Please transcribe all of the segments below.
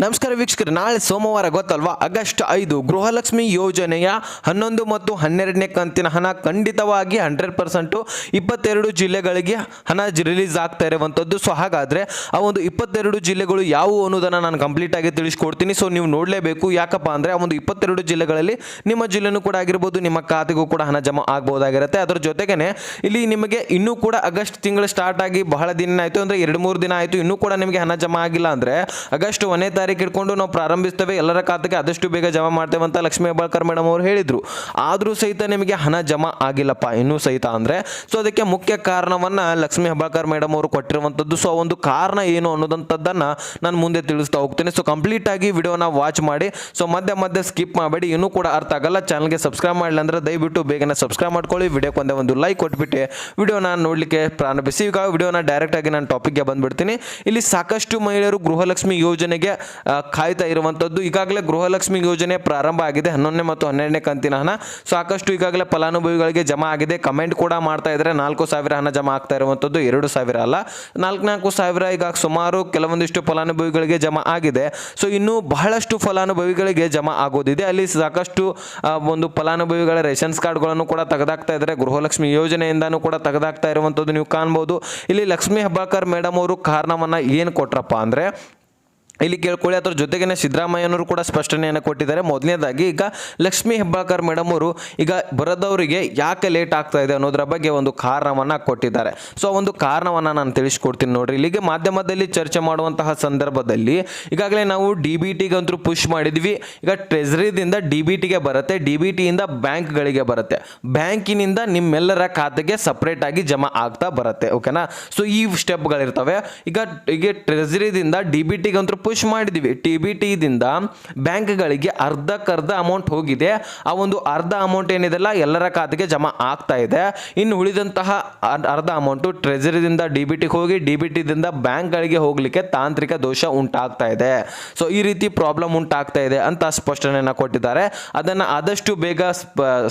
ನಮಸ್ಕಾರ ವೀಕ್ಷಕರೇ, ನಾಳೆ ಸೋಮವಾರ ಗೊತ್ತಲ್ವಾ, ಆಗಸ್ಟ್ 5 ಗೃಹಲಕ್ಷ್ಮಿ ಯೋಜನೆಯ 11 ಮತ್ತು 12ನೇ ಕಂತಿನ ಹಣ ಖಂಡಿತವಾಗಿ 100% 22 ಜಿಲ್ಲೆಗಳಿಗೆ ಹಣ ರಿಲೀಸ್ ಆಗ್ತಾ ಇರುವಂಥದ್ದು. ಸೊ ಹಾಗಾದರೆ ಆ ಒಂದು 22 ಜಿಲ್ಲೆಗಳು ಯಾವುವು ಅನ್ನೋದನ್ನು ನಾನು ಕಂಪ್ಲೀಟಾಗಿ ತಿಳಿಸ್ಕೊಡ್ತೀನಿ. ಸೊ ನೀವು ನೋಡಲೇಬೇಕು. ಯಾಕಪ್ಪ ಅಂದರೆ ಆ ಒಂದು 22 ಜಿಲ್ಲೆಗಳಲ್ಲಿ ನಿಮ್ಮ ಜಿಲ್ಲೆನೂ ಕೂಡ ಆಗಿರ್ಬೋದು, ನಿಮ್ಮ ಖಾತೆಗೂ ಕೂಡ ಹಣ ಜಮಾ ಆಗ್ಬೋದಾಗಿರುತ್ತೆ. ಅದರ ಜೊತೆಗೇ ಇಲ್ಲಿ ನಿಮಗೆ ಇನ್ನೂ ಕೂಡ ಆಗಸ್ಟ್ ತಿಂಗಳು ಸ್ಟಾರ್ಟ್ ಆಗಿ ಬಹಳ ದಿನ ಆಯಿತು, ಅಂದರೆ 2-3 ದಿನ ಆಯಿತು, ಇನ್ನೂ ಕೂಡ ನಿಮಗೆ ಹಣ ಜಮಾ ಆಗಿಲ್ಲ ಅಂದರೆ ಆಗಸ್ಟ್ 1ನೇ ತಾರೀಕು ಇಟ್ಕೊಂಡು ನಾವು ಪ್ರಾರಂಭಿಸ್ತೇವೆ, ಎಲ್ಲರ ಖಾತೆಗೆ ಆದಷ್ಟು ಬೇಗ ಜಮಾ ಮಾಡ್ತೇವೆ ಅಂತ ಲಕ್ಷ್ಮೀ ಹೆಬ್ಬಾಳ್ಕರ್ ಮೇಡಮ್ ಅವರು ಹೇಳಿದ್ರು. ಆದರೂ ಸಹಿತ ನಿಮಗೆ ಹಣ ಜಮಾ ಆಗಿಲ್ಲಪ್ಪ ಇನ್ನೂ ಸಹಿತ ಅಂದರೆ, ಸೊ ಅದಕ್ಕೆ ಮುಖ್ಯ ಕಾರಣವನ್ನು ಲಕ್ಷ್ಮೀ ಹೆಬ್ಬಾಳ್ಕರ್ ಮೇಡಮ್ ಅವರು ಕೊಟ್ಟಿರುವಂಥದ್ದು. ಸೊ ಒಂದು ಕಾರಣ ಏನು ಅನ್ನೋದಂಥದ್ದನ್ನು ನಾನು ಮುಂದೆ ತಿಳಿಸ್ತಾ ಹೋಗ್ತೀನಿ. ಸೊ ಕಂಪ್ಲೀಟ್ ಆಗಿ ವಿಡಿಯೋನ ವಾಚ್ ಮಾಡಿ. ಸೊ ಮಧ್ಯೆ ಸ್ಕಿಪ್ ಮಾಡಬೇಡಿ, ಇನ್ನೂ ಕೂಡ ಅರ್ಥ ಆಗಲ್ಲ. ಚಾನಲ್ಗೆ ಸಬ್ಸ್ಕ್ರೈಬ್ ಮಾಡಲಿಲ್ಲ ಅಂದರೆ ದಯವಿಟ್ಟು ಬೇಗನೆ ಸಬ್ಸ್ಕ್ರೈಬ್ ಮಾಡ್ಕೊಳ್ಳಿ. ವಿಡಿಯೋಕ್ಕೆ ಒಂದು ಲೈಕ್ ಕೊಟ್ಬಿಟ್ಟು ವಿಡಿಯೋನ ನೋಡಲಿಕ್ಕೆ ಪ್ರಾರಂಭಿಸಿ. ಈಗ ವಿಡಿಯೋನ ಡೈರೆಕ್ಟ್ ಆಗಿ ನಾನು ಟಾಪಿಕ್ಗೆ ಬಂದ್ಬಿಡ್ತೀನಿ. ಇಲ್ಲಿ ಸಾಕಷ್ಟು ಮಹಿಳೆಯರು ಗೃಹಲಕ್ಷ್ಮಿ ಯೋಜನೆಗೆ ಕಾಯ್ತಾ ಇರುವಂಥದ್ದು. ಈಗಾಗಲೇ ಗೃಹಲಕ್ಷ್ಮಿ ಯೋಜನೆ ಪ್ರಾರಂಭ ಆಗಿದೆ, 11ನೇ ಮತ್ತು 12ನೇ ಕಂತಿನ ಹಣ ಸಾಕಷ್ಟು ಈಗಾಗಲೇ ಫಲಾನುಭವಿಗಳಿಗೆ ಜಮಾ ಆಗಿದೆ. ಕಮೆಂಟ್ ಕೂಡ ಮಾಡ್ತಾ ಇದ್ದಾರೆ, 4,000 ಹಣ ಜಮಾ ಆಗ್ತಾ ಇರುವಂಥದ್ದು, 2,000 ಅಲ್ಲ 4,000 ಈಗ ಸುಮಾರು ಕೆಲವೊಂದಿಷ್ಟು ಫಲಾನುಭವಿಗಳಿಗೆ ಜಮಾ ಆಗಿದೆ. ಸೊ ಇನ್ನೂ ಬಹಳಷ್ಟು ಫಲಾನುಭವಿಗಳಿಗೆ ಜಮಾ ಆಗೋದಿದೆ. ಅಲ್ಲಿ ಸಾಕಷ್ಟು ಒಂದು ಫಲಾನುಭವಿಗಳ ರೇಷನ್ಸ್ ಕಾರ್ಡ್ಗಳನ್ನು ಕೂಡ ತೆಗೆದಾಕ್ತಾ ಇದ್ದಾರೆ, ಗೃಹಲಕ್ಷ್ಮಿ ಯೋಜನೆಯಿಂದನೂ ಕೂಡ ತೆಗೆದಾಕ್ತಾ ಇರುವಂಥದ್ದು ನೀವು ಕಾಣ್ಬೋದು. ಇಲ್ಲಿ ಲಕ್ಷ್ಮೀ ಹೆಬ್ಬಾಳ್ಕರ್ ಮೇಡಮ್ ಅವರು ಕಾರಣವನ್ನು ಏನು ಕೊಟ್ರಪ್ಪ ಅಂದರೆ ಇಲ್ಲಿ ಕೇಳ್ಕೊಳ್ಳಿ. ಅದರ ಜೊತೆಗೇ ಸಿದ್ದರಾಮಯ್ಯನವರು ಕೂಡ ಸ್ಪಷ್ಟನೆಯನ್ನು ಕೊಟ್ಟಿದ್ದಾರೆ. ಮೊದಲನೇದಾಗಿ ಈಗ ಲಕ್ಷ್ಮೀ ಹೆಬ್ಬಾಳ್ಕರ್ ಮೇಡಮ್ ಅವರು ಈಗ ಬರೋದವರಿಗೆ ಯಾಕೆ ಲೇಟ್ ಆಗ್ತಾ ಇದೆ ಅನ್ನೋದರ ಬಗ್ಗೆ ಒಂದು ಕಾರಣವನ್ನು ಕೊಟ್ಟಿದ್ದಾರೆ. ಸೊ ಒಂದು ಕಾರಣವನ್ನು ನಾನು ತಿಳಿಸ್ಕೊಡ್ತೀನಿ ನೋಡ್ರಿ. ಇಲ್ಲಿಗೆ ಮಾಧ್ಯಮದಲ್ಲಿ ಚರ್ಚೆ ಮಾಡುವಂತಹ ಸಂದರ್ಭದಲ್ಲಿ ಈಗಾಗಲೇ ನಾವು DBTಗೆ ಅಂತೂ ಪುಷ್ ಮಾಡಿದ್ವಿ. ಈಗ ಟ್ರೆಜರಿದಿಂದ DBTಗೆ ಬರುತ್ತೆ, DBTಯಿಂದ ಬ್ಯಾಂಕ್ಗಳಿಗೆ ಬರುತ್ತೆ, ಬ್ಯಾಂಕಿನಿಂದ ನಿಮ್ಮೆಲ್ಲರ ಖಾತೆಗೆ ಸಪ್ರೇಟ್ ಆಗಿ ಜಮಾ ಆಗ್ತಾ ಬರುತ್ತೆ. ಓಕೆನಾ? ಸೊ ಈ ಸ್ಟೆಪ್ಗಳಿರ್ತವೆ. ಈಗ ಟ್ರೆಜರಿದಿಂದ DBTಗೆ ಅಂತೂ ಪುಷ್ ಮಾಡಿದ್ವಿ, DBTದಿಂದ ಬ್ಯಾಂಕ್ಗಳಿಗೆ ಅರ್ಧಕ್ಕರ್ಧ ಅಮೌಂಟ್ ಹೋಗಿದೆ. ಆ ಒಂದು ಅರ್ಧ ಅಮೌಂಟ್ ಏನಿದೆಲ್ಲ ಎಲ್ಲರ ಖಾತೆಗೆ ಜಮಾ ಆಗ್ತಾ ಇದೆ. ಇನ್ನು ಉಳಿದಂತಹ ಅರ್ಧ ಅಮೌಂಟು ಟ್ರೆಜರಿದಿಂದ DBTಗೆ ಹೋಗಿ DBTದಿಂದ ಬ್ಯಾಂಕ್ಗಳಿಗೆ ಹೋಗಲಿಕ್ಕೆ ತಾಂತ್ರಿಕ ದೋಷ ಉಂಟಾಗ್ತಾ ಇದೆ. ಸೊ ಈ ರೀತಿ ಪ್ರಾಬ್ಲಮ್ ಉಂಟಾಗ್ತಾ ಇದೆ ಅಂತ ಸ್ಪಷ್ಟನೆಯನ್ನು ಕೊಟ್ಟಿದ್ದಾರೆ. ಅದನ್ನು ಆದಷ್ಟು ಬೇಗ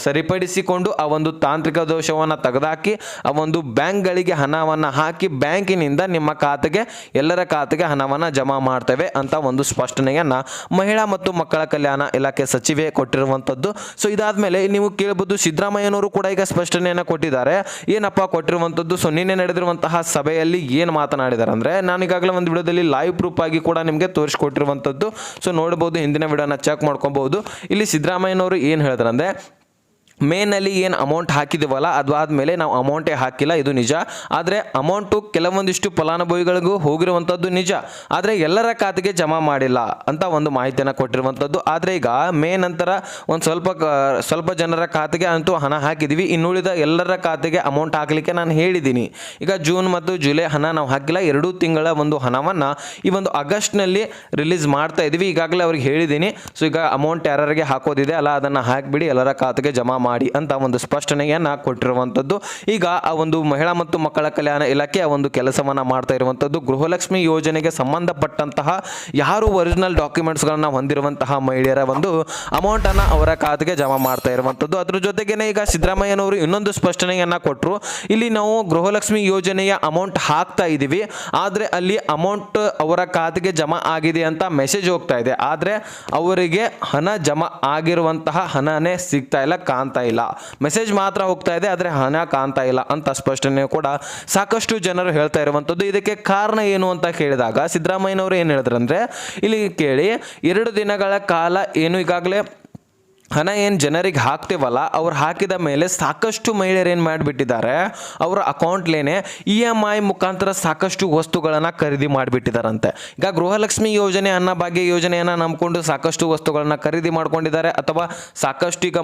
ಸರಿಪಡಿಸಿಕೊಂಡು ಆ ಒಂದು ತಾಂತ್ರಿಕ ದೋಷವನ್ನು ತೆಗೆದುಹಾಕಿ ಆ ಒಂದು ಬ್ಯಾಂಕ್ಗಳಿಗೆ ಹಣವನ್ನು ಹಾಕಿ ಬ್ಯಾಂಕಿನಿಂದ ನಿಮ್ಮ ಖಾತೆಗೆ ಎಲ್ಲರ ಖಾತೆಗೆ ಹಣವನ್ನು ಜಮಾ ಮಾಡ್ತೇವೆ ಅಂತ ಒಂದು ಸ್ಪಷ್ಟನೆಯನ್ನ ಮಹಿಳಾ ಮತ್ತು ಮಕ್ಕಳ ಕಲ್ಯಾಣ ಇಲಾಖೆ ಸಚಿವೆ ಕೊಟ್ಟಿರುವಂತದ್ದು. ಸೊ ಇದಾದ್ಮೇಲೆ ನೀವು ಕೇಳಬಹುದು, ಸಿದ್ದರಾಮಯ್ಯನವರು ಕೂಡ ಈಗ ಸ್ಪಷ್ಟನೆಯನ್ನ ಕೊಟ್ಟಿದ್ದಾರೆ. ಏನಪ್ಪಾ ಕೊಟ್ಟಿರುವಂತದ್ದು? ಸೊ ನಿನ್ನೆ ನಡೆದಿರುವಂತಹ ಸಭೆಯಲ್ಲಿ ಏನು ಮಾತನಾಡಿದ್ದಾರೆ ಅಂದ್ರೆ, ನಾನು ಈಗಾಗಲೇ ಒಂದು ವಿಡಿಯೋದಲ್ಲಿ ಲೈವ್ ಪ್ರೂಫ್ ಆಗಿ ಕೂಡ ನಿಮಗೆ ತೋರಿಸಿಕೊಟ್ಟಿರುವಂತದ್ದು. ಸೊ ನೋಡಬಹುದು, ಹಿಂದಿನ ವಿಡಿಯೋನ ಚೆಕ್ ಮಾಡ್ಕೊಬಹುದು. ಇಲ್ಲಿ ಸಿದ್ದರಾಮಯ್ಯನವರು ಏನು ಹೇಳಿದ್ರು ಅಂದ್ರೆ, ಮೇನಲ್ಲಿ ಏನು ಅಮೌಂಟ್ ಹಾಕಿದ್ದೀವಲ್ಲ ಅದು ಆದಮೇಲೆ ನಾವು ಅಮೌಂಟೇ ಹಾಕಿಲ್ಲ, ಇದು ನಿಜ. ಆದರೆ ಅಮೌಂಟು ಕೆಲವೊಂದಿಷ್ಟು ಫಲಾನುಭವಿಗಳಿಗೂ ಹೋಗಿರುವಂಥದ್ದು ನಿಜ, ಆದರೆ ಎಲ್ಲರ ಖಾತೆಗೆ ಜಮಾ ಮಾಡಿಲ್ಲ ಅಂತ ಒಂದು ಮಾಹಿತಿಯನ್ನು ಕೊಟ್ಟಿರುವಂಥದ್ದು. ಆದರೆ ಈಗ ಮೇ ನಂತರ ಒಂದು ಸ್ವಲ್ಪ ಜನರ ಖಾತೆಗೆ ಅಂತೂ ಹಣ ಹಾಕಿದ್ದೀವಿ, ಇನ್ನುಳಿದ ಎಲ್ಲರ ಖಾತೆಗೆ ಅಮೌಂಟ್ ಹಾಕಲಿಕ್ಕೆ ನಾನು ಹೇಳಿದ್ದೀನಿ. ಈಗ ಜೂನ್ ಮತ್ತು ಜುಲೈ ಹಣ ನಾವು ಹಾಕಿಲ್ಲ, 2 ತಿಂಗಳ ಒಂದು ಹಣವನ್ನು ಈ ಒಂದು ಆಗಸ್ಟ್ನಲ್ಲಿ ರಿಲೀಸ್ ಮಾಡ್ತಾ ಇದ್ದೀವಿ. ಈಗಾಗಲೇ ಅವ್ರಿಗೆ ಹೇಳಿದ್ದೀನಿ. ಸೊ ಈಗ ಅಮೌಂಟ್ ಯಾರಿಗೆ ಹಾಕೋದಿದೆ ಅಲ್ಲ ಅದನ್ನು ಹಾಕಿಬಿಡಿ, ಎಲ್ಲರ ಖಾತೆಗೆ ಜಮಾ ಮಾಡಿ ಅಂತ ಒಂದು ಸ್ಪಷ್ಟನೆಯನ್ನ ಕೊಟ್ಟಿರುವಂಥದ್ದು. ಈಗ ಆ ಒಂದು ಮಹಿಳಾ ಮತ್ತು ಮಕ್ಕಳ ಕಲ್ಯಾಣ ಇಲಾಖೆ ಆ ಒಂದು ಕೆಲಸವನ್ನ ಮಾಡ್ತಾ ಇರುವಂಥದ್ದು. ಗೃಹಲಕ್ಷ್ಮಿ ಯೋಜನೆಗೆ ಸಂಬಂಧಪಟ್ಟಂತಹ ಯಾರು ಒರಿಜಿನಲ್ ಡಾಕ್ಯುಮೆಂಟ್ಸ್ಗಳನ್ನ ಹೊಂದಿರುವಂತಹ ಮಹಿಳೆಯರ ಒಂದು ಅಮೌಂಟ್ ಅನ್ನ ಅವರ ಖಾತೆಗೆ ಜಮಾ ಮಾಡ್ತಾ ಇರುವಂಥದ್ದು. ಅದ್ರ ಜೊತೆಗೇನೆ ಈಗ ಸಿದ್ದರಾಮಯ್ಯನವರು ಇನ್ನೊಂದು ಸ್ಪಷ್ಟನೆಯನ್ನ ಕೊಟ್ಟರು. ಇಲ್ಲಿ ನಾವು ಗೃಹಲಕ್ಷ್ಮಿ ಯೋಜನೆಯ ಅಮೌಂಟ್ ಹಾಕ್ತಾ ಇದ್ದೀವಿ, ಆದರೆ ಅಲ್ಲಿ ಅಮೌಂಟ್ ಅವರ ಖಾತೆಗೆ ಜಮಾ ಆಗಿದೆ ಅಂತ ಮೆಸೇಜ್ ಹೋಗ್ತಾ ಇದೆ, ಆದರೆ ಅವರಿಗೆ ಹಣ ಜಮಾ ಆಗಿರುವಂತಹ ಹಣನೇ ಸಿಗ್ತಾ ಇಲ್ಲ, ಕಾಣ್ತಾ ಇಲ್ಲ. ಮೆಸೇಜ್ ಮಾತ್ರ ಹೋಗ್ತಾ ಇದೆ, ಆದರೆ ಹಣ ಕಾಣ್ತಾ ಇಲ್ಲ ಅಂತ ಸ್ಪಷ್ಟನೆ ಕೂಡ ಸಾಕಷ್ಟು ಜನರು ಹೇಳ್ತಾ ಇರುವಂಥದ್ದು. ಇದಕ್ಕೆ ಕಾರಣ ಏನು ಅಂತ ಕೇಳಿದಾಗ ಸಿದ್ದರಾಮಯ್ಯನವರು ಏನು ಹೇಳಿದ್ರಂದ್ರೆ, ಇಲ್ಲಿ ಕೇಳಿ, 2 ದಿನಗಳ ಕಾಲ ಏನು ಈಗಾಗಲೇ ಹಣ ಏನು ಜನರಿಗೆ ಹಾಕ್ತೇವಲ್ಲ ಅವ್ರು ಹಾಕಿದ ಮೇಲೆ ಸಾಕಷ್ಟು ಮಹಿಳೆಯರು ಏನು ಮಾಡಿಬಿಟ್ಟಿದ್ದಾರೆ, ಅವರ ಅಕೌಂಟ್ಲೇನೆ EMI ಮುಖಾಂತರ ಸಾಕಷ್ಟು ವಸ್ತುಗಳನ್ನು ಖರೀದಿ ಮಾಡಿಬಿಟ್ಟಿದ್ದಾರಂತೆ. ಈಗ ಗೃಹಲಕ್ಷ್ಮಿ ಯೋಜನೆ, ಅನ್ನಭಾಗ್ಯ ಯೋಜನೆಯನ್ನು ನಂಬಿಕೊಂಡು ಸಾಕಷ್ಟು ವಸ್ತುಗಳನ್ನು ಖರೀದಿ ಮಾಡ್ಕೊಂಡಿದ್ದಾರೆ, ಅಥವಾ ಸಾಕಷ್ಟು ಈಗ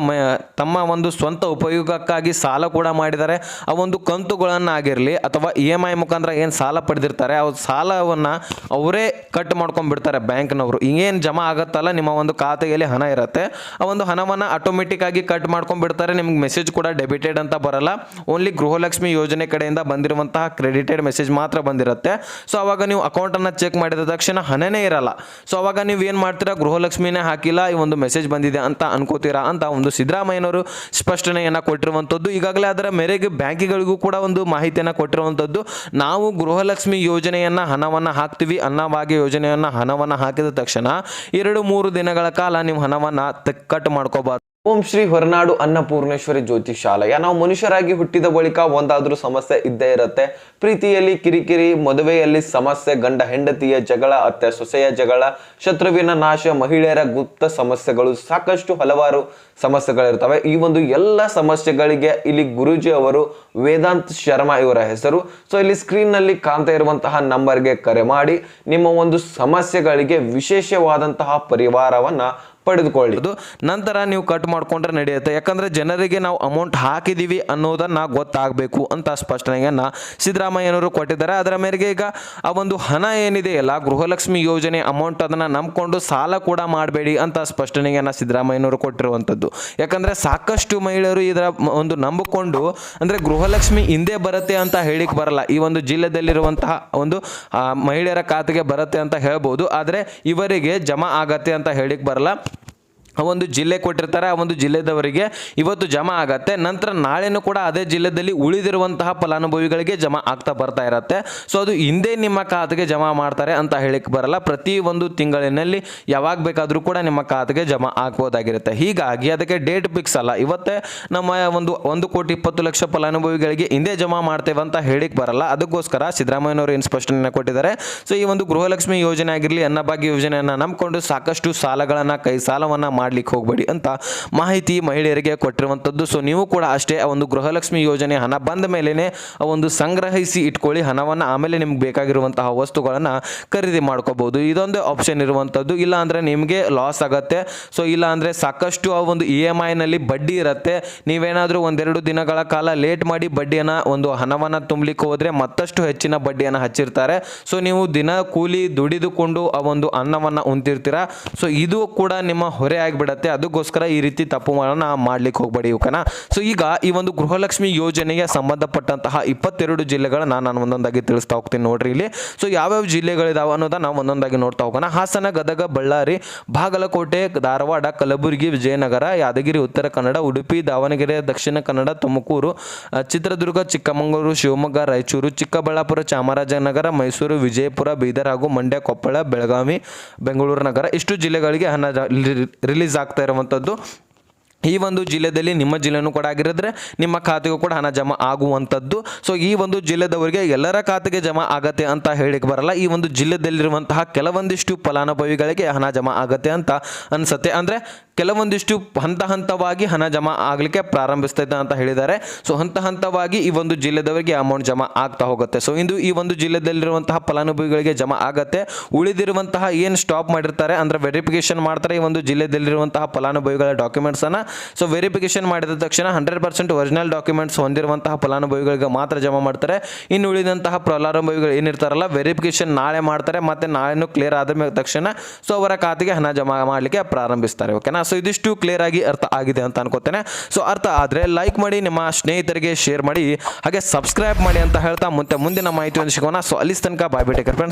ತಮ್ಮ ಒಂದು ಸ್ವಂತ ಉಪಯೋಗಕ್ಕಾಗಿ ಸಾಲ ಕೂಡ ಮಾಡಿದ್ದಾರೆ. ಆ ಒಂದು ಕಂತುಗಳನ್ನು ಆಗಿರಲಿ ಅಥವಾ EMI ಮುಖಾಂತರ ಏನು ಸಾಲ ಪಡೆದಿರ್ತಾರೆ ಆ ಸಾಲವನ್ನು ಅವರೇ ಕಟ್ ಮಾಡ್ಕೊಂಡ್ಬಿಡ್ತಾರೆ ಬ್ಯಾಂಕ್ನವರು. ಹಿಂಗೇನು ಜಮಾ ಆಗುತ್ತಲ್ಲ ನಿಮ್ಮ ಒಂದು ಖಾತೆಯಲ್ಲಿ ಹಣ ಇರುತ್ತೆ, ಆ ಒಂದು ಹಣವನ್ನು ಆಟೋಮೆಟಿಕ್ ಆಗಿ ಕಟ್ ಮಾಡ್ಕೊಂಡ್ಬಿಡ್ತಾರೆ. ನಿಮ್ಗೆ ಮೆಸೇಜ್ ಕೂಡ ಡೆಬಿಟೆಡ್ ಅಂತ ಬರಲ್ಲ. ಓನ್ಲಿ ಗೃಹಲಕ್ಷ್ಮಿ ಯೋಜನೆ ಕಡೆಯಿಂದ ಬಂದಿರುವಂತಹ ಕ್ರೆಡಿಟೆಡ್ ಮೆಸೇಜ್ ಮಾತ್ರ ಬಂದಿರುತ್ತೆ. ಸೊ ಅವಾಗ ನೀವು ಅಕೌಂಟನ್ನು ಚೆಕ್ ಮಾಡಿದ ತಕ್ಷಣ ಹಣನೇ ಇರಲ್ಲ. ಸೊ ಅವಾಗ ನೀವು ಏನು ಮಾಡ್ತೀರಾ, ಗೃಹಲಕ್ಷ್ಮಿನೇ ಹಾಕಿಲ್ಲ, ಈ ಒಂದು ಮೆಸೇಜ್ ಬಂದಿದೆ ಅಂತ ಅನ್ಕೋತೀರಾ ಅಂತ ಒಂದು ಸಿದ್ದರಾಮಯ್ಯನವರು ಸ್ಪಷ್ಟನೆಯನ್ನು ಕೊಟ್ಟಿರುವಂಥದ್ದು. ಈಗಾಗಲೇ ಅದರ ಮೇರೆಗೆ ಬ್ಯಾಂಕಿಗಳಿಗೂ ಕೂಡ ಒಂದು ಮಾಹಿತಿಯನ್ನು ಕೊಟ್ಟಿರುವಂಥದ್ದು. ನಾವು ಗೃಹಲಕ್ಷ್ಮಿ ಯೋಜನೆಯನ್ನು ಹಣವನ್ನು ಹಾಕ್ತೀವಿ, ಅನ್ನಭಾಗ್ಯ ಯೋಜನೆಯನ್ನು ಹಣವನ್ನು ಹಾಕಿದ ತಕ್ಷಣ 2-3 ದಿನಗಳ ಕಾಲ ನೀವು ಹಣವನ್ನು ಕಟ್ ಮಾಡ್ಕೋಬಾರ್ದು. ಓಂ ಶ್ರೀ ಹೊರನಾಡು ಅನ್ನಪೂರ್ಣೇಶ್ವರಿ ಜ್ಯೋತಿಷಾಲಯ. ನಾವು ಮನುಷ್ಯರಾಗಿ ಹುಟ್ಟಿದ ಬಳಿಕ ಒಂದಾದ್ರೂ ಸಮಸ್ಯೆ ಇದ್ದೇ ಇರುತ್ತೆ. ಪ್ರೀತಿಯಲ್ಲಿ ಕಿರಿಕಿರಿ, ಮದುವೆಯಲ್ಲಿ ಸಮಸ್ಯೆ, ಗಂಡ ಹೆಂಡತಿಯ ಜಗಳ, ಅತ್ತೆ ಸೊಸೆಯ ಜಗಳ, ಶತ್ರುವಿನ ನಾಶ, ಮಹಿಳೆಯರ ಗುಪ್ತ ಸಮಸ್ಯೆಗಳು, ಸಾಕಷ್ಟು ಹಲವಾರು ಸಮಸ್ಯೆಗಳಿರ್ತವೆ. ಈ ಒಂದು ಎಲ್ಲ ಸಮಸ್ಯೆಗಳಿಗೆ ಇಲ್ಲಿ ಗುರೂಜಿ ಅವರು ವೇದಾಂತ್ ಶರ್ಮಾ ಇವರ ಹೆಸರು. ಸೊ ಇಲ್ಲಿ ಸ್ಕ್ರೀನ್ ನಲ್ಲಿ ಕಾಣ್ತಾ ಇರುವಂತಹ ನಂಬರ್ಗೆ ಕರೆ ಮಾಡಿ ನಿಮ್ಮ ಒಂದು ಸಮಸ್ಯೆಗಳಿಗೆ ವಿಶೇಷವಾದಂತಹ ಪರಿಹಾರವನ್ನ ಪಡೆದುಕೊಳ್ಳಿ. ನಂತರ ನೀವು ಕಟ್ ಮಾಡ್ಕೊಂಡ್ರೆ ನಡೆಯುತ್ತೆ. ಯಾಕಂದ್ರೆ ಜನರಿಗೆ ನಾವು ಅಮೌಂಟ್ ಹಾಕಿದೀವಿ ಅನ್ನೋದನ್ನ ಗೊತ್ತಾಗಬೇಕು ಅಂತ ಸ್ಪಷ್ಟನೆಯನ್ನ ಸಿದ್ದರಾಮಯ್ಯನವರು ಕೊಟ್ಟಿದ್ದಾರೆ. ಅದರ ಮೇರೆಗೆ ಈಗ ಆ ಒಂದು ಹಣ ಏನಿದೆಯಲ್ಲ, ಗೃಹಲಕ್ಷ್ಮಿ ಯೋಜನೆ ಅಮೌಂಟ್, ಅದನ್ನ ನಂಬ್ಕೊಂಡು ಸಾಲ ಕೂಡ ಮಾಡಬೇಡಿ ಅಂತ ಸ್ಪಷ್ಟನೆಯನ್ನ ಸಿದ್ದರಾಮಯ್ಯನವರು ಕೊಟ್ಟಿರುವಂಥದ್ದು. ಯಾಕಂದ್ರೆ ಸಾಕಷ್ಟು ಮಹಿಳೆಯರು ಇದರ ಒಂದು ನಂಬಿಕೊಂಡು, ಅಂದ್ರೆ ಗೃಹಲಕ್ಷ್ಮಿ ಹಿಂದೆ ಬರುತ್ತೆ ಅಂತ ಹೇಳಿಕ್ ಬರಲ್ಲ, ಈ ಒಂದು ಜಿಲ್ಲೆದಲ್ಲಿರುವಂತಹ ಒಂದು ಮಹಿಳೆಯರ ಖಾತೆಗೆ ಬರುತ್ತೆ ಅಂತ ಹೇಳ್ಬೋದು, ಆದರೆ ಇವರಿಗೆ ಜಮಾ ಆಗತ್ತೆ ಅಂತ ಹೇಳಿಕ್ ಬರಲ್ಲ. ಆ ಒಂದು ಜಿಲ್ಲೆ ಕೊಟ್ಟಿರ್ತಾರೆ, ಆ ಒಂದು ಜಿಲ್ಲೆದವರಿಗೆ ಇವತ್ತು ಜಮಾ ಆಗತ್ತೆ. ನಂತರ ನಾಳೆನೂ ಕೂಡ ಅದೇ ಜಿಲ್ಲೆದಲ್ಲಿ ಉಳಿದಿರುವಂತಹ ಫಲಾನುಭವಿಗಳಿಗೆ ಜಮಾ ಆಗ್ತಾ ಬರ್ತಾ ಇರತ್ತೆ. ಸೊ ಅದು ಹಿಂದೆ ನಿಮ್ಮ ಖಾತೆಗೆ ಜಮಾ ಮಾಡ್ತಾರೆ ಅಂತ ಹೇಳಿಕ್ ಬರಲ್ಲ. ಪ್ರತಿ ಒಂದು ತಿಂಗಳಿನಲ್ಲಿ ಯಾವಾಗ ಬೇಕಾದರೂ ಕೂಡ ನಿಮ್ಮ ಖಾತೆಗೆ ಜಮಾ ಆಗ್ಬೋದಾಗಿರುತ್ತೆ. ಹೀಗಾಗಿ ಅದಕ್ಕೆ ಡೇಟ್ ಫಿಕ್ಸ್ ಅಲ್ಲ. ಇವತ್ತೇ ನಮ್ಮ ಒಂದು 1,20,00,000 ಫಲಾನುಭವಿಗಳಿಗೆ ಹಿಂದೆ ಜಮಾ ಮಾಡ್ತೇವೆ ಅಂತ ಹೇಳಿಕ್ ಬರಲ್ಲ. ಅದಕ್ಕೋಸ್ಕರ ಸಿದ್ದರಾಮಯ್ಯನವರು ಏನು ಸ್ಪಷ್ಟನೆ ಕೊಟ್ಟಿದ್ದಾರೆ. ಸೊ ಈ ಒಂದು ಗೃಹಲಕ್ಷ್ಮಿ ಯೋಜನೆ ಆಗಿರಲಿ, ಅನ್ನಭಾಗ್ಯ ಯೋಜನೆಯನ್ನು ನಂಬಿಕೊಂಡು ಸಾಕಷ್ಟು ಸಾಲಗಳನ್ನು, ಕೈ ಸಾಲವನ್ನು ಮಾಡ್ಲಿಕ್ಕೆ ಹೋಗಬೇಡಿ ಅಂತ ಮಾಹಿತಿ ಮಹಿಳೆಯರಿಗೆ ಕೊಟ್ಟಿರುವಂಥದ್ದು. ಸೊ ನೀವು ಕೂಡ ಅಷ್ಟೇ ಆ ಒಂದು ಗೃಹಲಕ್ಷ್ಮಿ ಯೋಜನೆ ಹಣ ಬಂದ ಮೇಲೆನೆ ಆ ಒಂದು ಸಂಗ್ರಹಿಸಿ ಇಟ್ಕೊಳ್ಳಿ ಹಣವನ್ನು. ಆಮೇಲೆ ನಿಮ್ಗೆ ಬೇಕಾಗಿರುವಂತಹ ವಸ್ತುಗಳನ್ನು ಖರೀದಿ ಮಾಡ್ಕೋಬಹುದು. ಇದೊಂದು ಆಪ್ಷನ್ ಇರುವಂಥದ್ದು. ಇಲ್ಲ ಅಂದರೆ ನಿಮಗೆ ಲಾಸ್ ಆಗುತ್ತೆ. ಸೊ ಇಲ್ಲ ಅಂದರೆ ಸಾಕಷ್ಟು ಆ ಒಂದು EMI ನಲ್ಲಿ ಬಡ್ಡಿ ಇರುತ್ತೆ. ನೀವೇನಾದರೂ 1-2 ದಿನಗಳ ಕಾಲ ಲೇಟ್ ಮಾಡಿ ಬಡ್ಡಿಯನ್ನು, ಒಂದು ಹಣವನ್ನು ತುಂಬಲಿಕ್ಕೆ ಹೋದರೆ ಮತ್ತಷ್ಟು ಹೆಚ್ಚಿನ ಬಡ್ಡಿಯನ್ನು ಹಚ್ಚಿರ್ತಾರೆ. ಸೊ ನೀವು ದಿನ ಕೂಲಿ ದುಡಿದುಕೊಂಡು ಆ ಒಂದು ಅನ್ನವನ್ನು ಉಣ್ತಿರ್ತೀರಾ. ಸೊ ಇದು ಕೂಡ ನಿಮ್ಮ ಹೊರೆ ಬಿಡುತ್ತೆ. ಅದಕ್ಕೋಸ್ಕರ ಈ ರೀತಿ ತಪ್ಪುಗಳನ್ನು ಮಾಡ್ಲಿಕ್ಕೆ ಹೋಗಬೇಡಿ ಓಕೆನಾ. ಸೊ ಈಗ ಈ ಒಂದು ಗೃಹಲಕ್ಷ್ಮಿ ಯೋಜನೆಗೆ ಸಂಬಂಧಪಟ್ಟಂತಹ 22 ಜಿಲ್ಲೆಗಳನ್ನ ನಾನು ಒಂದೊಂದಾಗಿ ತಿಳಿಸ್ತಾ ಹೋಗ್ತೀನಿ ನೋಡ್ರಿ ಇಲ್ಲಿ. ಸೊ ಯಾವ್ಯಾವ ಜಿಲ್ಲೆಗಳಿದಾವೆ ಅನ್ನೋದನ್ನ ನಾವು ಒಂದೊಂದಾಗಿ ನೋಡ್ತಾ ಹೋಗೋಣ. ಹಾಸನ, ಗದಗ, ಬಳ್ಳಾರಿ, ಬಾಗಲಕೋಟೆ, ಧಾರವಾಡ, ಕಲಬುರಗಿ, ವಿಜಯನಗರ, ಯಾದಗಿರಿ, ಉತ್ತರ ಕನ್ನಡ, ಉಡುಪಿ, ದಾವಣಗೆರೆ, ದಕ್ಷಿಣ ಕನ್ನಡ, ತುಮಕೂರು, ಚಿತ್ರದುರ್ಗ, ಚಿಕ್ಕಮಗಳೂರು, ಶಿವಮೊಗ್ಗ, ರಾಯಚೂರು, ಚಿಕ್ಕಬಳ್ಳಾಪುರ, ಚಾಮರಾಜನಗರ, ಮೈಸೂರು, ವಿಜಯಪುರ, ಬೀದರ್ ಹಾಗೂ ಮಂಡ್ಯ, ಕೊಪ್ಪಳ, ಬೆಳಗಾವಿ, ಬೆಂಗಳೂರು ನಗರ, ಇಷ್ಟು ಜಿಲ್ಲೆಗಳಿಗೆ ಹಣ ರಿಲೀಸ್ ಆಗ್ತಾ ಇರುವಂಥದ್ದು. ಈ ಒಂದು ಜಿಲ್ಲೆಯಲ್ಲಿ ನಿಮ್ಮ ಜಿಲ್ಲೆನೂ ಕೂಡ ಆಗಿರಿದ್ರೆ ನಿಮ್ಮ ಖಾತೆಗೂ ಕೂಡ ಹಣ ಜಮಾ ಆಗುವಂಥದ್ದು. ಸೊ ಈ ಒಂದು ಜಿಲ್ಲೆದವರಿಗೆ ಎಲ್ಲರ ಖಾತೆಗೆ ಜಮಾ ಆಗತ್ತೆ ಅಂತ ಹೇಳಿಕ್ಕೆ ಬರಲ್ಲ. ಈ ಒಂದು ಜಿಲ್ಲೆದಲ್ಲಿರುವಂತಹ ಕೆಲವೊಂದಿಷ್ಟು ಫಲಾನುಭವಿಗಳಿಗೆ ಹಣ ಜಮಾ ಆಗತ್ತೆ ಅಂತ ಅನ್ಸುತ್ತೆ. ಅಂದರೆ ಕೆಲವೊಂದಿಷ್ಟು ಹಂತವಾಗಿ ಹಣ ಜಮಾ ಆಗಲಿಕ್ಕೆ ಪ್ರಾರಂಭಿಸ್ತೈತೆ ಅಂತ ಹೇಳಿದ್ದಾರೆ. ಸೊ ಹಂತವಾಗಿ ಈ ಒಂದು ಜಿಲ್ಲೆದವರಿಗೆ ಅಮೌಂಟ್ ಜಮಾ ಆಗ್ತಾ ಹೋಗುತ್ತೆ. ಸೊ ಇಂದು ಈ ಒಂದು ಜಿಲ್ಲೆದಲ್ಲಿರುವಂತಹ ಫಲಾನುಭವಿಗಳಿಗೆ ಜಮಾ ಆಗತ್ತೆ. ಉಳಿದಿರುವಂತಹ ಏನು ಸ್ಟಾಪ್ ಮಾಡಿರ್ತಾರೆ, ಅಂದರೆ ವೆರಿಫಿಕೇಶನ್ ಮಾಡ್ತಾರೆ ಈ ಒಂದು ಜಿಲ್ಲೆದಲ್ಲಿರುವಂತಹ ಫಲಾನುಭವಿಗಳ ಡಾಕ್ಯುಮೆಂಟ್ಸನ್ನು. ಸೊ ವೆರಿಫಿಕೇಶನ್ ಮಾಡಿದ ತಕ್ಷಣ 100% ಒರಿಜಿನಲ್ ಡಾಕ್ಯುಮೆಂಟ್ಸ್ ಹೊಂದಿರುವಂತಹ ಫಲಾನುಭವಿಗಳಿಗೆ ಮಾತ್ರ ಜಮಾ ಮಾಡ್ತಾರೆ. ಇನ್ನು ಉಳಿದಂತಹ ಫಲಾನುಭವಿಗಳು ಏನಿರ್ತಾರಲ್ಲ, ವೆರಿಫಿಕೇಶನ್ ನಾಳೆ ಮಾಡ್ತಾರೆ, ಮತ್ತೆ ನಾಳೆನೂ ಕ್ಲಿಯರ್ ಆದ ತಕ್ಷಣ ಸೊ ಅವರ ಖಾತೆಗೆ ಹಣ ಜಮಾ ಮಾಡಲಿಕ್ಕೆ ಪ್ರಾರಂಭಿಸ್ತಾರೆ ಓಕೆನಾ. ಸೊ ಇದಿಷ್ಟು ಕ್ಲಿಯರ್ ಆಗಿ ಅರ್ಥ ಆಗಿದೆ ಅಂತ ಅನ್ಕೋತೇನೆ. ಸೊ ಅರ್ಥ ಆದರೆ ಲೈಕ್ ಮಾಡಿ, ನಿಮ್ಮ ಸ್ನೇಹಿತರಿಗೆ ಶೇರ್ ಮಾಡಿ, ಹಾಗೆ ಸಬ್ಸ್ಕ್ರೈಬ್ ಮಾಡಿ ಅಂತ ಹೇಳ್ತಾ ಮುಂದಿನ ಮಾಹಿತಿಯನ್ನು ಸಿಗೋಣ. ಸೊ ಅಲ್ಲಿ ತನಕ ಬಾಯ್ ಬಿಟ್ಟೆ ಫ್ರೆಂಡ್ಸ್.